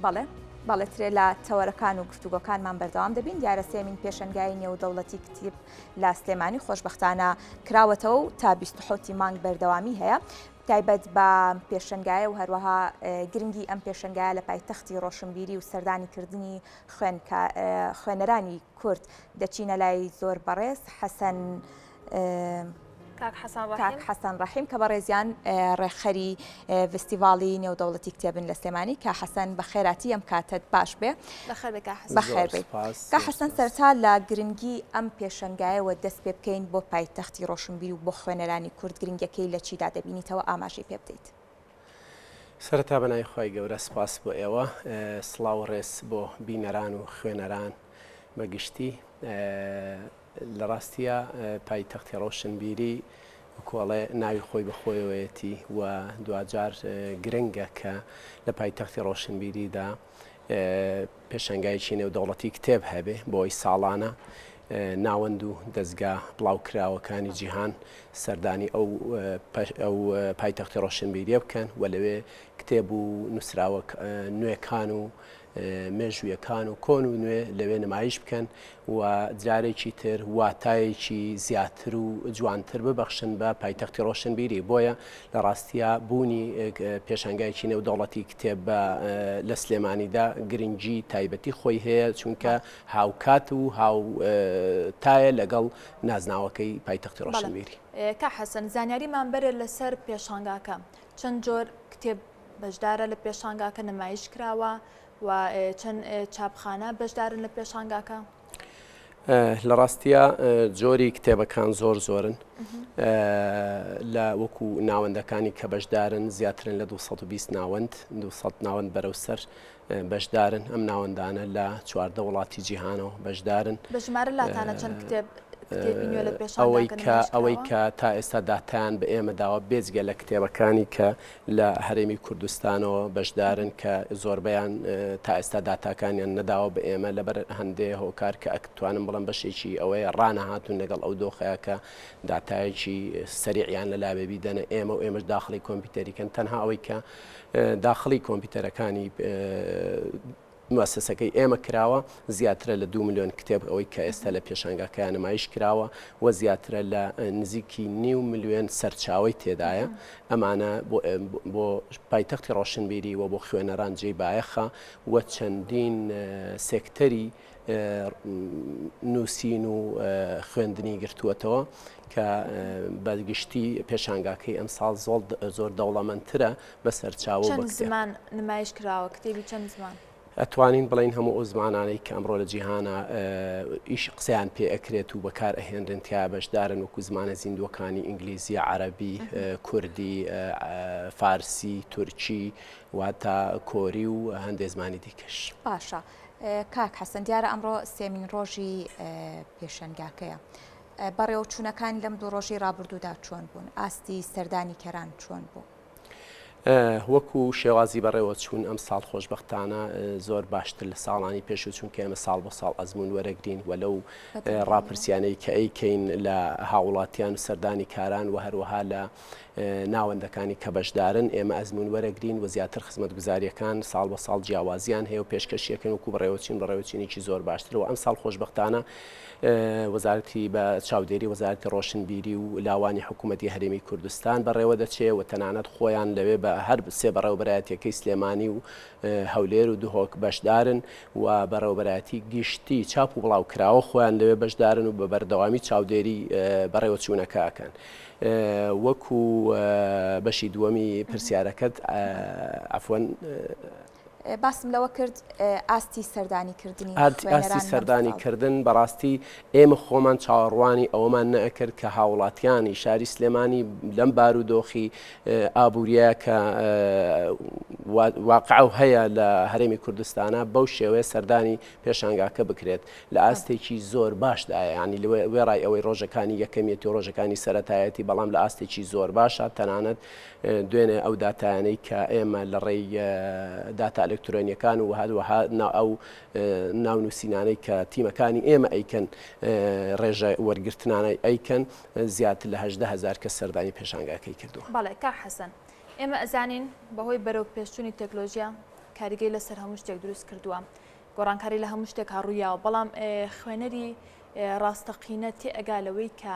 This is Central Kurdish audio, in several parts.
بەڵێ بەڵێترێ لە تەوەرەکان و گفتوگۆکانمان بەردەوام دەبین. دیارە سێمین پێشەنگای نێودەوڵەتی کتێب لە سلێمانی خۆشبەختانە کراوەتەوە و تا 27 مانگ بەردەوامی هەیە. تایبەت بە پێشەنگایە و هەروەها گرنگی ئەم پێشەنگایە لە پایتەختی ڕۆشنبیری و سەردانیکردنی خوێنەرانی کورد دەچینە لای زۆر بەڕێز کاک حەسەن ڕەحیم کە بەڕێزیان ڕێخەری فستیڤاڵی نێودەوڵەتی کتێبن لە سلێمانی. کا حەسەن بە خێراتی ئەم کاتت باش بێ. بەخێر بێ. کا حەسەن سەرتا لە گرنگی ئەم پێشەنگایەوە دەست پێ بکەین بۆ پایتەختی ڕۆشنبیر و بۆ خوێنەرانی کورد گرنگەکەی لە چیدا دەبینیتەوە ئاماژەی پێ بدەیت. سەرەتا بەنای خۆی گەورە سپاس بۆ ئێوە، سڵاو و ڕێز بۆ بینەران و خوێنەران بەگشتی. لە ڕاستیە پایتەختی ڕۆشنبیری کۆڵێ ناوی خۆی بەخۆیەوەیەتی و دوجار گرنگە کە لە پایتەختی ڕۆشنبیریدا پێشەنگایکی نێودەوڵەتی کتێب هەبێ بۆی ساڵانە ناوەند و دەستگا بڵاوکراوەکانی جیهان سەردانی ئەو پایتەختی ڕۆشنبیریە بکەن و لەوێ کتێب و نووسراوە نوێکان و مێژوویەکان و کۆن و نوێ لەوێ نمایش بکەن و جارێکی تر واتایەکی زیاتر و جوانتر ببەخشن بە پایتەختی ڕۆشنبیری. بۆیە لە ڕاستیە بوونی پێشەنگایکی نێودەوڵەتی کتێب لە سلێمانیدا گرنگی تایبەتی خۆی هەیە، چونکە هاوکات و هاوتایە لەگەڵ نازناوەکەی پایتەختی ڕۆشنبیری. کا حەسەن زانیاریمان بەرێ لەسەر پێشانگاکە چەند جۆر کتێب بەشدارە لە پێشانگاکە نمایش کراوە و چەند چاپخانە بەشدارن لە پێشانگاکە؟ لە ڕاستیە جۆری کتێبەکان زۆرن لە وەکو ناوەندەکانی کە بەشدارن زیاترن لە 220 ناوەند 200 ناوەند بەرەوسەر بەشدارن. ئەم ناوەندانە لە 14 وڵاتی جیهانەوە بەشدارن. بە ژمارە لاتانە چەند کتێب ئەوەی کە تا ئێستا داتیان بە ئێمە داوە بێجگە لە کتێبەکانی کە لە هەرێمی کوردستانەوە بەشدارن کە زۆربیان تا ئێستا داتاکانیان نەداوە بە ئێمە لەبەر هەندێک هۆکار کە ئەتوانم بڵم بەشێکی ئەوەیە ڕانەهاتون لەگەڵ ئەو دۆخەیە کە داتایەکی سەریعیان لە لابێبی دەنە ئێمە و ئێمەش داخلی کۆمپیوتەریکەن. تەنها ئەوەی کە داخلی کۆمپیوتەرەکانی مؤسسەکەی ئێمە کراوە زیاترە لە 2 ملیۆن کتێب ئەوەی کە ئێستا لە پێشانگاکەیان نمایش کراوە و زیاترە لە نزیکی 9 ملیۆن سەرچاوی تێدایە. ئەمانە بۆ پایتەختی ڕۆشنبیری و بۆ خوێنەران جێی بایەخە و چەندین سێکتەری نووسین و خوێندنی گرتووەتەوە کە بەگشتی پێشانگاکەی ئەمساڵ زۆر دەوڵەمەندترە بە سەرچاو چەند زمان نمایش کراوە کتێبی چەند زمان؟ ئەتوانین بڵین هەموو ئەو زمانانەی کە ئەمڕۆ لە جیهانە ئیش قسەیان پێ ئەکرێت و بەکار ئەهێنرن تیا بەشدارن وەکو زمانە زیندوەکانی ئینگلیزی، عەرەبی، کوردی، فارسی، تورکی واتە کۆری و هەندێک زمانی دیکەش. باشە کاک حەسەن دیارە ئەمڕۆ سێمین ڕۆژی پێشەنگاکەیە. بەڕێوەچوونەکانی لەم دوو ڕۆژی ڕابردوودا چۆن بوون؟ ئاستی سەردانی کەران چۆن بوو؟ وەکو شێوازی بەڕێوە چوون ئەم ساڵ خۆشبەختانە زۆر باشتر لە ساڵانی پێشوو چونکە ئێمە ساڵ بۆ ساڵ ئەزمون وەرەگرین و لەو ڕاپرسیانەی کە ئەیکەین لە هاوڵاتیان و سەردانی کاران و هەروەها لە ناوەندەکانی کە بەشدارن ئێمە ئەزمون وەرەگرین و زیاتر خزمەت گوزاریەکان ساڵ بە ساڵ جیاوازیان هەیە و پێشکەشیەکەن وەکو بەڕێوەچینێکی زۆر باشتر و ئەم ساڵ خۆشبەختانە وەزارەتی بە چاودێری وەزارەتی ڕۆشنبیری و لاوانی حکوومەتی هەرێمی کوردستان بەڕێوە دەچێت و تەنانەت خۆیان لەوێ بە هەر سێ بەڕێوەبەرایەتیەکەی سلێمانی و هەولێر و دوهۆک بەشدارن و بەڕێوەبەرایەتی گشتی چاپ و بڵاوکراوە خۆیان لەوێ بەشدارن و بە بەردەوامی چاودێری بەڕێوەچوونەکەکەن. وەکو بەشی دووەمی پرسیارەکەت عەفوەن باسم لەوە کرد ئاستی سەردانیکردنی ئاستی سەردانیکردن بەڕاستی ئێمە خۆمان چاوەڕوانی ئەوەمان نەئەکرد کە هاوڵاتیانی شاری سلێمانی لەم بارودۆخی ئابووریە کە واقع هەیە لە هەرێمی کوردستانە بەو شێوەیە سەردانی پێشانگاکە بکرێت لە ئاستێکی زۆر باشدایە، ینی وێڕای ئەوەی ڕۆژەکانی یەکەمیەتی و ڕۆژەکانی سەرەتایەتی بەڵام لە ئاستێکی زۆر باشە. تەنانەت دوێنێ ئەو داتایانەی کە ئێمە لە ڕێی داتا ئەلکترۆنیەکان و هەروەها ئەو ناونووسینانەی کە تیمەکانی ئێمە ئەیکەن ڕێژە وەرگرتنانەی ئەیکەن زیاتر لە 18,000 کەس سەردانی پێشانگاکەی کردووە. بەڵێ کا حەسەن ئێمە ئەزانین بەهۆی بەرەو پێشچوونی تەکنۆلۆژیا کاریگەی لەسەر هەموو شتێک دروست کردووە گۆڕانکاری لە هەموو شتێک هەڕوویاوە بەڵام خوێنەری ڕاستەقینە تێ ئەگالەوەی کە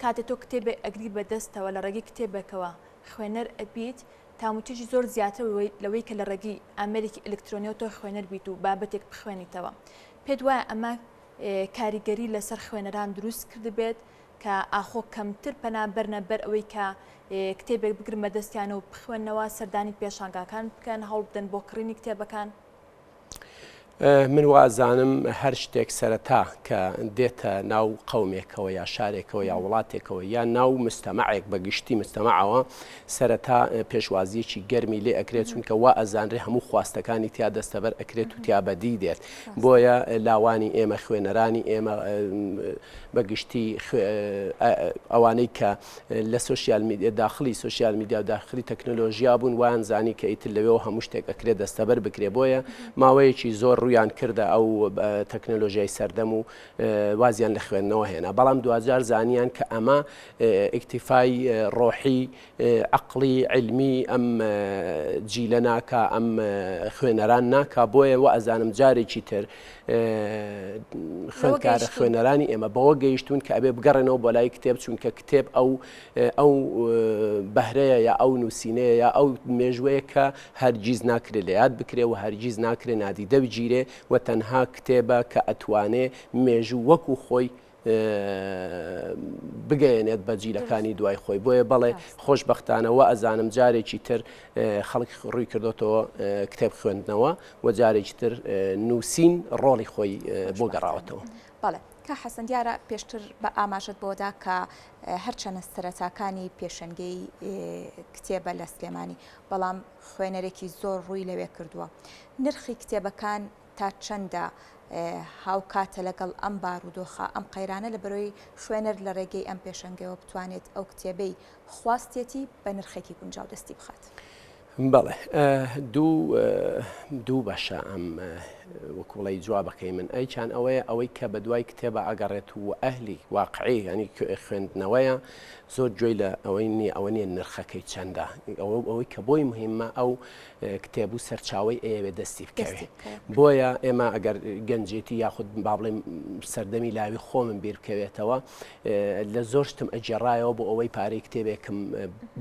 کاتێک تۆ کتێبێک ئەگری بەدەستەوە لە ڕێگەی کتێبەکەوە خوێنەر ئەبیت تاموتێکی زۆر زیاتر لەوەی کە لە ڕێگەی ئامەرێکی ئەلکترۆنیەوە تۆ خوێنەر بیت و بابەتێک بخوێنیتەوە پێت وایە ئەمە کاریگەری لەسەر خوێنەران دروست کردبێت کە ئاخۆ کەمتر پەنا بەرنە بەر ئەوەی کە کتێبێک بگرن بەدەستیانە و بخوێنەوە سەردانی پێشانگاکان بکەن هەوڵ بدەن بۆ کڕینی کتێبەکان. من وازانم هەر شتێک سەرەتا کە دێتە ناو قەومێکەوە یا شارێکەوە یا وڵاتێکەوە یا ناو مستەمەعێک بە گشتی مستەمەعەوە سەرەتا پێشوازیەکی گەرمی لێ ئەکرێت چونکە وا ئەزانرێ هەموو خواستەکانی تیا دەستەبەر ئەکرێت و تیابەدی دێت بۆیە لاوانی ئێمە خوێنەرانی ئێمە بە گشتی ئەوانەی کە لە سوسیال میدیا داخلی سوسیال میدیا و داخلی تەکنۆلۆژیا بوون وان زانی کە ئیتر لەوێەوە هەموو شتێک ئەکرێت دەستەبەر بکرێ بۆیە ماوەیەکی زۆر ڕویان کردە ئەو تەکنۆلۆژیای سەردەم و وازیان لە خوێندنەوە هێنا بەڵام دوجار زانیان کە ئەمە ئیکتیفای ڕۆحی عەقلی علمی ئەم جیلە ناکە ئەم خوێنەران ناکە بۆیە وە ئەزانم جارێکی تر خوێندکارە خوێنەرانی ئێمە بەوە گەیشتون کە ئەبێ بگەڕێنەوە بۆ لای کتێب چونکە کتێب ئەو بەهرەیە یا ئەو نووسینەیە یا ئەو مێژوەیە کە هەرگیز ناکرێت لە یاد بکرێ و هەرگیز ناکرێت نادیدە بگیرێ و تەنها کتێبە کە ئەتوانێ مێژوو وەکو خۆی بگەێنێت بە جیلەکانی دوای خۆی بۆیە بەڵێ خۆشبەختانەوە ئەزانم جارێکی تر خەڵک ڕووی کردوتەوە کتێب خوێندنەوە و جارێکی تر نووسین ڕۆڵی خۆی بۆ گەڕاوەتەوە. بەڵێ کە حەسەن دیارە پێشتر بە ئاماژت بۆدا کە هەرچەنە سەرەتاکانی پێشەنگەی کتێبە لە سلێمانی بەڵام خوێنەرێکی زۆر ڕووی لەوێ کردووە نرخی کتێبەکان تا چەندە هاوکاتە لەگەڵ ئەم بارودۆخە ئەم قەیرانە لە بەرەوەی خوێنەر لە ڕێگەی ئەم پێشەنگەوە بتوانێت ئەو کتێبەی خواستێتی بە نرخێکی گونجاو دەستی بخات. بەڵێ دوو بەشە ئەم وەکوڵی جوابەکەی من ئەیچان ئەوەی کە بە دوای کتێبە ئەگەڕێت و ئەهلی واقعی ینی خوێندنەوەیە زۆر گوێی لە ئەوەی نییە ئەوە نیە نرخەکەی چەندە ئەوەی کە بۆی مهمە ئەو کتێب و سەرچاوی ئەوێ دەستی بکەوێت بۆیە ئێمە ئەگەر گەنجێتی یاخود با بڵێم سەردەمی لاوی خۆمن بیر بکەوێتەوە لە زۆر شتم ئەجێڕایەوە بۆ ئەوەی پارەی کتێبێکم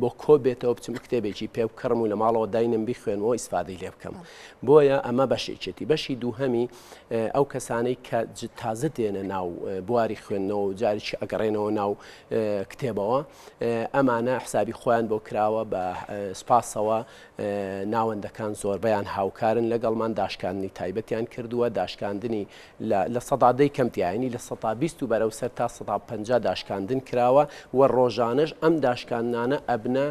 بۆ کۆ بێتەوە بچم کتێبێکی پێ بکڕم و لە ماڵەوە داینم بیخوێنەوە ئیسفادەی لێ بکەم بۆیە ئەمە بەشێکێتی بەشی دووهەمی ئەو کەسانەی کە تازە دێنە ناو بواری خوێندنەوە و جارێکی ئەگەڕێنەوە ناو کتێبەوە ئەمانە حسابی خۆیان بۆ کراوە بە سپاسەوە ناوەندەکان زۆربەیان هاوکارن لەگەڵمان داشکاندنی تایبەتیان کردووە داشکاندنی لە سەدادەی کەمتیانی لە 120 و بەرەو سەر تا 150 داشکاندن کراوە و ڕۆژانەش ئەم داشکاندانە ئەبنە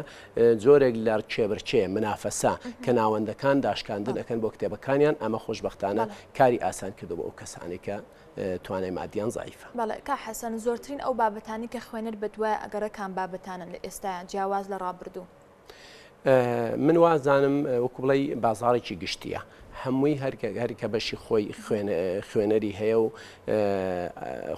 جۆرێک لە کێبرچێ منافەسە کە ناوەندەکان داشکاندن ئەەکەن بۆ کتێبەکانیان ئەمە خۆشبەختانە کاری ئاسان کردو بە ئەو کەسانێکە توانای مادیان زایفە. بەڵێ کا حەسەن زۆرترین ئەو بابەتانی کە خوێنەر بەدوای ئەگەرەکان بابەتانن لە ئێستا جیاواز لە ڕابردوو. من وازانم وەکو بڵێ بازاڕێکی گشتیە هەمووی هەرکە بەشی خۆی خوێنەری هەیە و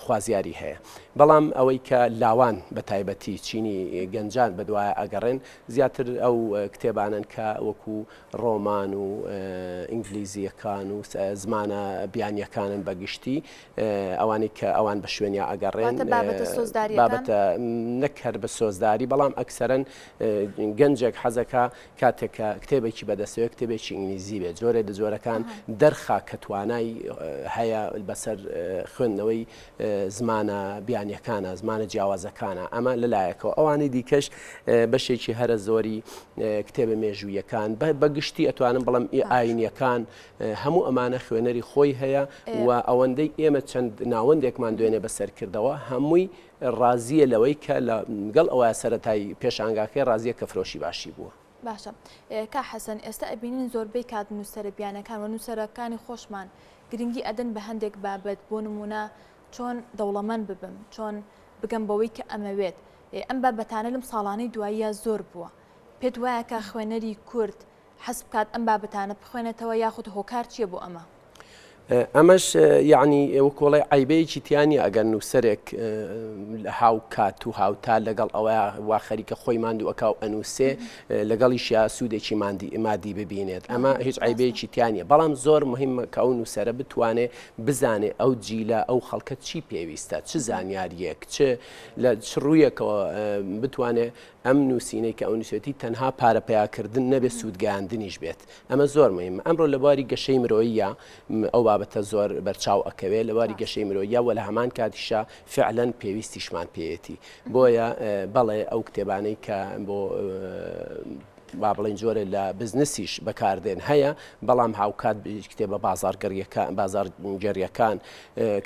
خوازیاری هەیە بەڵام ئەوەی کە لاوان بە تایبەتی چینی گەنجان بەدوایە ئەگەڕێن زیاتر ئەو کتێبانن کە وەکو ڕۆمان و ئینگلیزیەکان و زمانە بیانیەکانن بەگشتی ئەوانی کە ئەوان بە شوێنیا ئەگەڕێن بابەتە نەکرد بە سۆزداری بەڵام ئەکسەرەن گەنجێک حەزەکە کاتێکە کتێبێکی بەدەستەوە کتێبێکی ئینگلیزی بێت جۆرێ جۆرەکان دەرخا کە توانای هەیە بەسەر خوێندنەوەی زمانە بیانیەکانە زمانە جیاوازەکانە ئەمە لەلایەکەوە ئەوانەی دیکەش بەشێکی هەرە زۆری کتێبە مێژوویەکان بەگشتی ئەتوانم بڵم ئاینیەکان هەموو ئەمانە خوێنەری خۆی هەیە و ئەوەندەی ئێمە چەند ناوەندێکمان دوێنێ بەسەرکردەوە هەمووی ڕازیە لەوەی کە لەگەڵ ئەوە سەرەتای پێشانگاکەی ڕازیە کە فرۆشی باشی بووە. باشە کا حەسەن ئێستا ئەبینین زۆربەی کات نووسەرە بیانەکان و نووسەرەکانی خۆشمان گرنگی ئەدەن بە هەندێک بابەت بۆ نمونە چۆن دەوڵەمەند ببم چۆن بگەم بەوەی کە ئەمەوێت ئەم بابەتانە لەم ساڵانەی دواییە زۆر بووە پێت وایە کە خوێنەری کورد حەز بکات ئەم بابەتانە بخوێنێتەوە یاخود هۆکار چییە بۆ ئەمە؟ ئەمەش یعنی وەکۆڵی عیبەیەکی تیانی ئەگەر نووسەرێک هاو کات و هاوتا لەگەڵ ئەوە وا خەریکە خۆی ماندوو ئەکاو ئەنووسێ لەگەڵیشیا سوودێکی مادی ببینێت ئەمە هیچ عیبەیەکی تیانە بەڵام زۆر مهمە کە ئەو نووسەرە بتوانێت بزانێ ئەو جیلە ئەو خەڵکە چی پێویستە چ زانیاریەک لە چ ڕوویەکەوە بتوانێت ئەم نووسینەی کە ئەو نووسێتی تەنها پارەپیاکردن نەبێت سوودگەاندنیش بێت ئەمە زۆر مهمە ئەمڕۆ لە باری گەشەی مرۆیە ئەو بابەتە زۆر بەرچاو ئەکەوێت لە باری گەشەی مرۆیە وە لە هەمان کاتیشا فعلەن پێویستیشمان پێیەتی بۆیە بەڵێ ئەو کتێبانەی کە بۆ با بڵین جۆرە لە بزنسیش بەکاردێن هەیە بەڵام هاوکات کتێبە بازارگەریەکان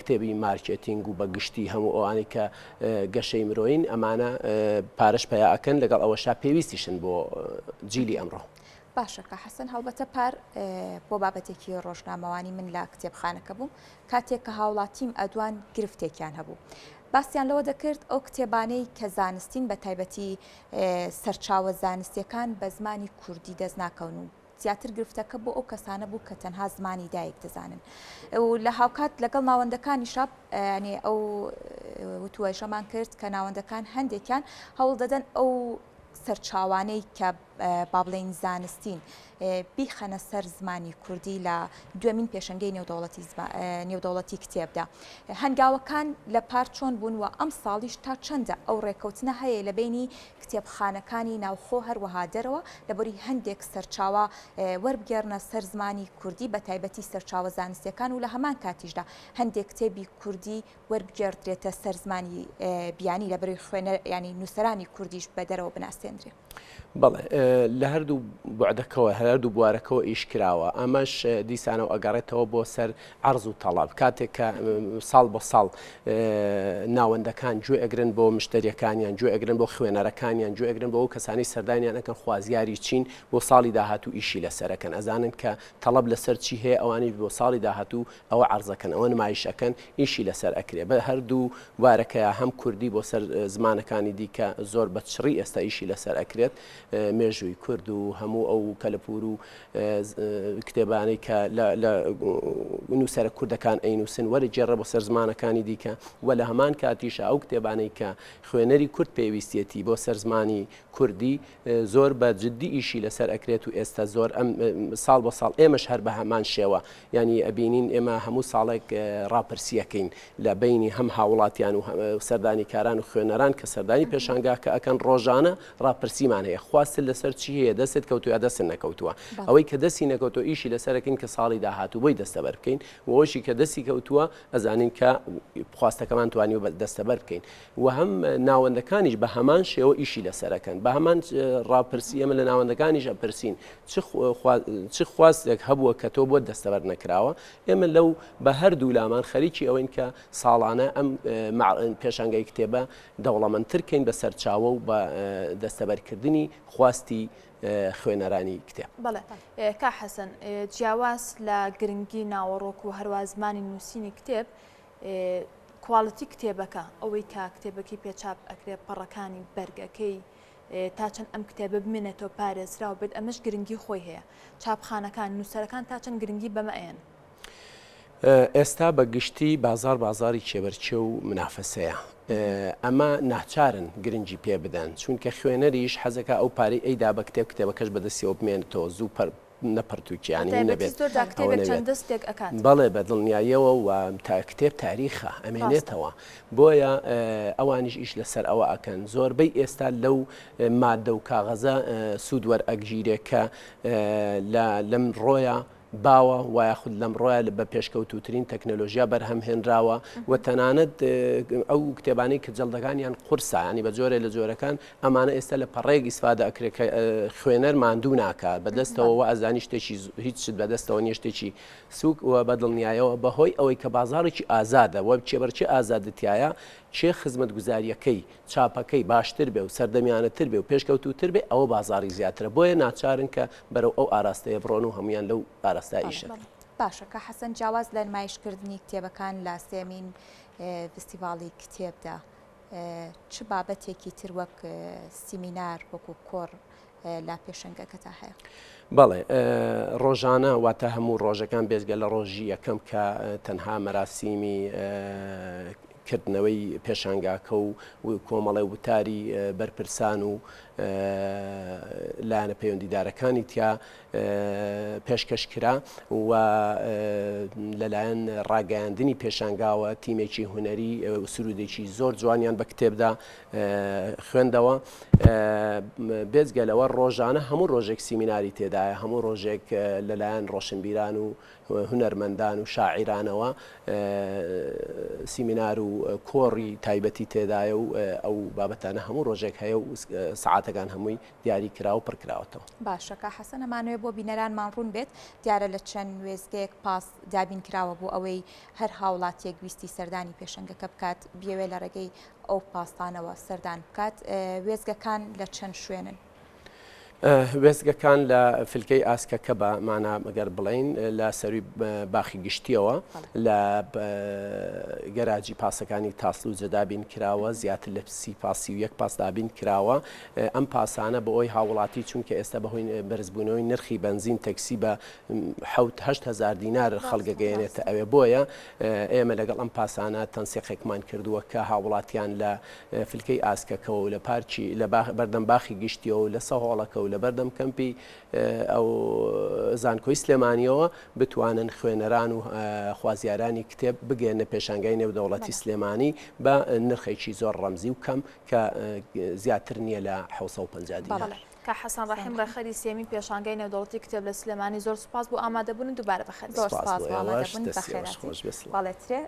کتێبی مارکێتینگ و بەگشتی هەموو ئەوانەی کە گەشەی مرۆین ئەمانە پارەش پەیاکەن لەگەڵ ئەوەشا پێویستیشن بۆ جیلی ئەمڕۆ. باشەکە حەسەن هەڵبەتە پار بۆ بابەتێکی ڕۆژنامەوانی من لە کتێبخانەکە بوو کاتێک کە هاوڵاتیم ئەدوان گرفتێکیان هەبوو. باسییان لەوە دەکرد ئەو کتێبانەی کە زانستین بە تایبەتی سەرچاوە زانستیەکان بە زمانی کوردی دەست ناکەون و زیاتر گرفتەکە بۆ ئەو کەسانە بوو کە تەنها زمانی دایک دەزانن و لە هاوکات لەگەڵ ناوەندەکانی شاب ئەو وتوەژەمان کرد کە ناوەندەکان هەندێکیان هەوڵ دەدەن ئەو سەرچاوانەی کە با بڵێن زانستین بیخەنە سەر زمانی کوردی لە دوێمین پێشەنگەی نێودەوڵەتی کتێبدا هەنگاوەکان لە پار چۆن بوون و ئەم ساڵیش تا چەندە ئەو ڕێکەوتنە هەیە لە بینی کتێبخانەکانی ناوخۆ هەروەها دەرەوە لەبەری هەندێک سەرچاوە وەربگێڕنە سەر زمانی کوردی بە تایبەتی سەرچاوە زانستیەکان و لە هەمان کاتیشدا هەندێک کتێبی کوردی وەربگێڕدرێتە سەر زمانی بیانی لەبەری خوێنە ینی نووسەرانی کوردیش بە دەرەوە بناسێنرێ. بەڵێ لە هەردوو بوعدەکەوە هەردوو بوارەکەەوە ئیش کراوە ئەمەش دیسانەوە ئەگەڕێتەوە بۆ سەر عەرز و تەڵاب کاتێک کە ساڵ بە ساڵ ناوەندەکان گوێ ئەگرن بۆ مشتریەکانیان گوێ ئەگرن بۆ خوێنەرەکانیان گوێ ئەگرن بۆ ئەو کەسانی سەردانیان ئەکەن خوازیاری چین بۆ ساڵی داهاتوو ئیشی لەسەرەکەن ئەزانن کە تەڵەب لەسەر چی هەیە ئەوانی بۆ ساڵی داهاتوو ئەوە عەرزەکەن ئەوە نمایشەکەن ئیشی لەسەر ئەکرێ بە هەردوو وارەکەیە هەم کوردی بۆ سەر زمانەکانی دیکە زۆر بەچڕی ئێستا ئیشی لەسەر ئەکرێت مێژووی کورد و هەموو ئەو کەلەپور و کتێبانەی کە لە نووسەرە کوردەکان ئەینووسن وەرە جێڕە بۆ سەر زمانەکانی دیکە و لە هەمان کاتیشە ئەو کتێبانەی کە خوێنەری کورد پێویستێتی بۆ سەر زمانی کوردی زۆر بە جددی ئیشی لەسەر ئەکرێت و ئێستا زۆر ئەم ساڵ بە ساڵ ئێمەش هەر بە هەمان شێوە ینی ئەبینین ئێمە هەموو ساڵێک ڕاپرسیەکەین لە بینی هەم هاوڵاتیان و سەردانی کاران و خوێنەران کە سەردانی پێشانگا کە ئەکەن ڕۆژانە ڕاپرسیمان هەیە خواست لەسەر چی هەیە دەستت کەوتو یا دەست نەکەوتووە ئەوەی کە دەستی نەکەوتۆ ئیشی لەسەرەکەین کە ساڵی داهاتوو بۆی دەستەبەر بکەین وەشی کە دەستی کەوتووە ئەزانین کە خواستەکەمان توانی و دەستەبەر بکەین و هەم ناوەندەکانیش بە هەمان شێوە ئیشی لەسەرەکەن بە هەمان ڕاپرسی ئەمە لە ناوەندەکانیش ئەپرسین چ خواستێک هەبووە کە تۆ بۆ دەستەبەر نەکراوە ئێمە لەو بە هەردوو لامان خەریکی ئەوەین کە ساڵانە ئەم پێشانگای کتێبە دەوڵەمەندترکەین بە سەرچاوە و بە دەستەبەرکردنی خواستی خوێنەرانی کتێب. بەڵێ کا حەسەن جیاواز لە گرنگی ناوەڕۆک و هەروە زمانی نووسینی کتێب کواڵەتی کتێبەکە ئەوەی کە کتێبەکەی پێچاپ ئەکرێ پەڕەکانی بەرگەکەی تا چەند ئەم کتێبە بمێنێتەوە پارێزرا و بێت ئەمەش گرنگی خۆی هەیە چاپخانەکان نووسەرەکان تا چەند گرنگی بەمەیەن. ئێستا بە گشتی بازاری کێبەرچێ و منافەسەیە ئەمە ناچارن گرنگی پێ بدەن چونکە خوێنەریش حەزەکە ئەو پارەی ئەیدا بە کتێبەکەش بەدەستیەوە بمێنێتەوە زوو نەپەرتوکیانی نەبێت بەڵێ بە دڵنیاییەوە و تا کتێب تاریخە ئەمێنێتەوە بۆیە ئەوانیش ئیش لەسەر ئەوە ئەکەن زۆربەی ئێستا لەو مادە و کاغەزە سوود وەرئەگژیرێکە لەم ڕۆیە باوە وایە خود لەم ڕۆیە بە پێشکەوتوترین تەکنەلۆژیا بەرهەمهێنراوە و تەنانەت ئەو کتێبانەی کە جەڵدەکانیان قورسە ینی بە جۆرە لە جۆرەکان ئەمانە ئێستا لە پەڕێک ئیسفادە ئەکرێت خوێنەر ماندوو ناکات بەدەستەوە و ئەزانی شتێکی هیچ شت بەدەستەوە نیە شتێکی سووک و بەدڵنیایەوە بەهۆی ئەوەی کە بازارێکی ئازادە وە چێبەرچی ئازادەتیایە چێ خزمەت گوزاریەکەی چاپەکەی باشتر بێ و سەردەمیانەتر بێ و پێشکەوتوتر بێ ئەوە بازاری زیاترە بۆیە ناچارن کە بەرەو ئەو ئاراستەیە بڕۆن و هەمویان لەو ئاراستە ئیشە. باشە کە حەسەن جیاواز لە نمایشکردنی کتێبەکان لە سێمین فستیڤاڵی کتێبدا چ بابەتێکی تر وەک سیمینار وەکو کۆڕ لە پێشەنگەکەتا هەیە. بەڵێ ڕۆژانە واتە هەموو ڕۆژەکان بێزگە لە ڕۆژی یەکەم کە تەنها مەراسیمی کردنەوەی پێشانگاکە و کۆمەڵی وتاری بەرپرسان و لایەنە پەیوەندیدارەکانی تیا پێشکەش کرا و لەلایەن ڕاگەیاندنی پێشانگاوە تیمێکی هوەری سرودێکی زۆر جوانیان بە کتێبدا خوێندەوە. بێزگە لەوە ڕۆژانە هەموو ڕۆژێک سیمیناری تێدایە، هەموو ڕۆژێک لەلایەن ڕۆشنبیران و هونەرمەندان و شاعیرانەوە سیمینار و کۆڕی تایبەتی تێدایە و ئەو بابەتانە هەموو ڕۆژێک هەیە و سعاتەکان هەمووی دیاری کراوە پڕکراوەتەوە. باشەکە حەسەن ئەمانوێت بۆ بینەرانمان ڕوون بێت دیارە لە چەند وێزگەیەک پاس دابین کراوە بۆ ئەوەی هەر هاوڵاتیەک ویستی سەردانی پێشەنگەکە بکات بێوێ لە ڕێگەی ئەو پاسانەوە سەردان بکات. وێزگەکان لە چەند شوێنن؟ وێزگەکان لە فلکەی ئاسکەکە بە مانا ئەگەر بڵین لە سەروی باخی گشتیەوە لە گەراجی پاسەکانی تاسل و جەدابین کراوە، زیاتر لە 30 پاسی و 1 پاس دابین کراوە. ئەم پاسانە بە ئەوی هاوڵاتی چونکە ئێستا بەهۆی بەرزبوونەوەی نرخی بنزین تەکسی بە 7-8 دینار خەڵگەگەیەنێتە ئەوێ بۆیە ئێمە لەگەڵ ئەم پاسانە تەنسیقێکمان کردووە کە هاوڵاتیان لە فلکەی ئاسکەکەەوە و لە پارکی لە بەردەم باخی گشتیەوە و لە سەهۆڵەکە و لە بەردەم کەمپی ئەو زانکۆی سلێمانیەوە بتوانن خوێنەران و خوازیارانی کتێب بگەێنە پێشانگای نێودەوڵەتی سلێمانی بە نرخێکی زۆر ڕەمزی و کەم کە زیاتر نییە لە 750 دینار. کە حەسەن ڕەحیم ڕێخەری سێمی پێشانگای نێودەوڵەتی کتێب لە سلێمانی زۆر سوپاس بۆ ئامادەبوون دووبارە بەخێر. زۆر سپاس بەڵێترێ